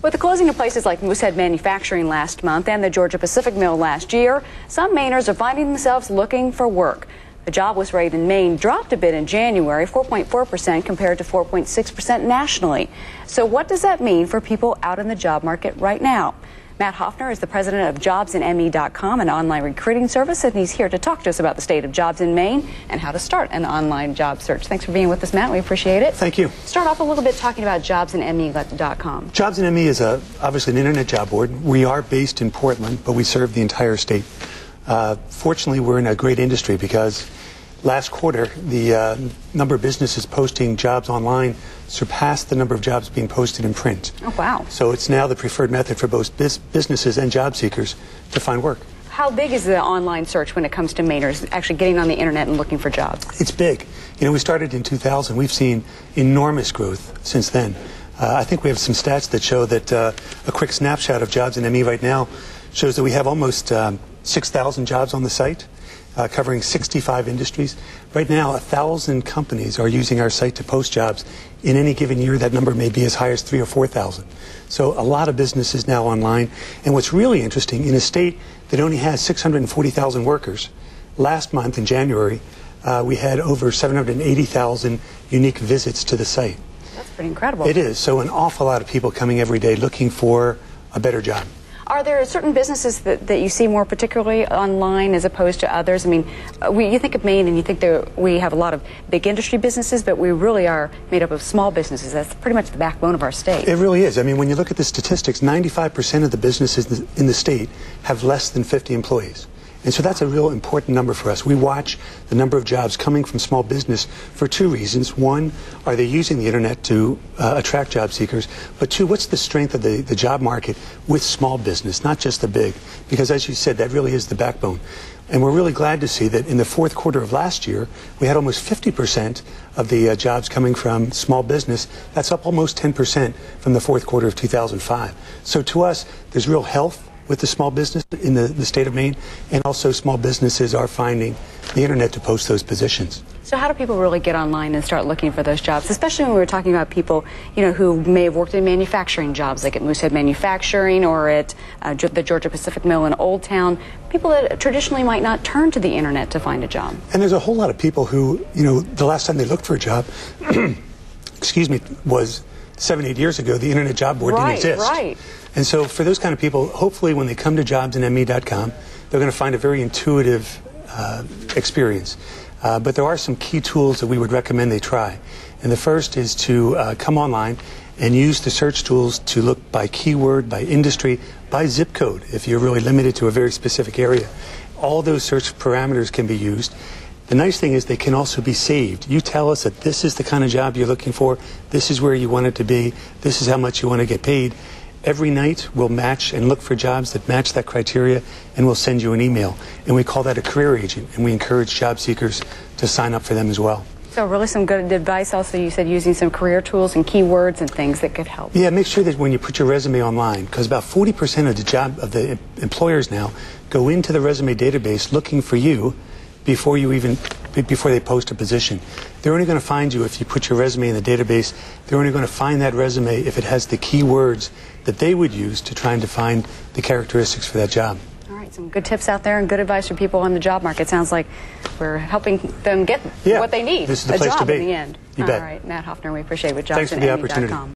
With the closing of places like Moosehead Manufacturing last month and the Georgia Pacific Mill last year, some Mainers are finding themselves looking for work. The jobless rate in Maine dropped a bit in January, 4.4% compared to 4.6% nationally. So what does that mean for people out in the job market right now? Matt Hoffner is the president of JobsInMe.com, an online recruiting service, and he's here to talk to us about the state of jobs in Maine and how to start an online job search. Thanks for being with us, Matt. We appreciate it. Thank you. Start off a little bit talking about JobsInMe.com. JobsInMe is obviously an internet job board. We are based in Portland, but we serve the entire state. Fortunately, we're in a great industry because last quarter, the number of businesses posting jobs online surpassed the number of jobs being posted in print. Oh, wow. So it's now the preferred method for both businesses and job seekers to find work. How big is the online search when it comes to Mainers actually getting on the internet and looking for jobs? It's big. You know, we started in 2000. We've seen enormous growth since then. I think we have some stats that show that a quick snapshot of JobsInMe right now shows that we have almost 6,000 jobs on the site, covering 65 industries. Right now, 1,000 companies are using our site to post jobs. In any given year, that number may be as high as 3,000 or 4,000. So a lot of businesses now online. And what's really interesting, in a state that only has 640,000 workers, last month in January, we had over 780,000 unique visits to the site. That's pretty incredible. It is. So an awful lot of people coming every day looking for a better job. Are there certain businesses that you see more particularly online as opposed to others? I mean, you think of Maine and you think that we have a lot of big industry businesses, but we really are made up of small businesses. That's pretty much the backbone of our state. It really is. I mean, when you look at the statistics, 95% of the businesses in the state have less than 50 employees. And so that's a real important number for us. We watch the number of jobs coming from small business for two reasons. One, are they using the internet to attract job seekers? But two, what's the strength of the job market with small business, not just the big? Because as you said, that really is the backbone. And we're really glad to see that in the fourth quarter of last year, we had almost 50% of the jobs coming from small business. That's up almost 10% from the fourth quarter of 2005. So to us, there's real health with the small business in the state of Maine, and also small businesses are finding the internet to post those positions. So how do people really get online and start looking for those jobs, especially when we're talking about people, you know, who may have worked in manufacturing jobs, like at Moosehead Manufacturing or at the Georgia Pacific Mill in Old Town, people that traditionally might not turn to the internet to find a job? And there's a whole lot of people who, you know, the last time they looked for a job, excuse me, was 7-8 years ago. The internet job board didn't exist. Right. And so for those kind of people, hopefully when they come to JobsInMe.com, they're going to find a very intuitive experience. But there are some key tools that we would recommend they try. And the first is to come online and use the search tools to look by keyword, by industry, by zip code, if you're really limited to a very specific area. All those search parameters can be used. The nice thing is they can also be saved. You tell us that this is the kind of job you're looking for, this is where you want it to be, this is how much you want to get paid. Every night we'll match and look for jobs that match that criteria, and we'll send you an email. And we call that a career agent, and we encourage job seekers to sign up for them as well. So really some good advice. Also, you said using some career tools and keywords and things that could help. Yeah, make sure that when you put your resume online, because about 40% of the employers now go into the resume database looking for you before they post a position. They're only going to find you if you put your resume in the database. They're only going to find that resume if it has the keywords that they would use to try and define the characteristics for that job. All right, some good tips out there and good advice for people on the job market. Sounds like we're helping them get what they need. This is the place job to be. In the end. You bet. All right, Matt Hoffner, we appreciate it with Thanks for the opportunity. JobsInMe.com.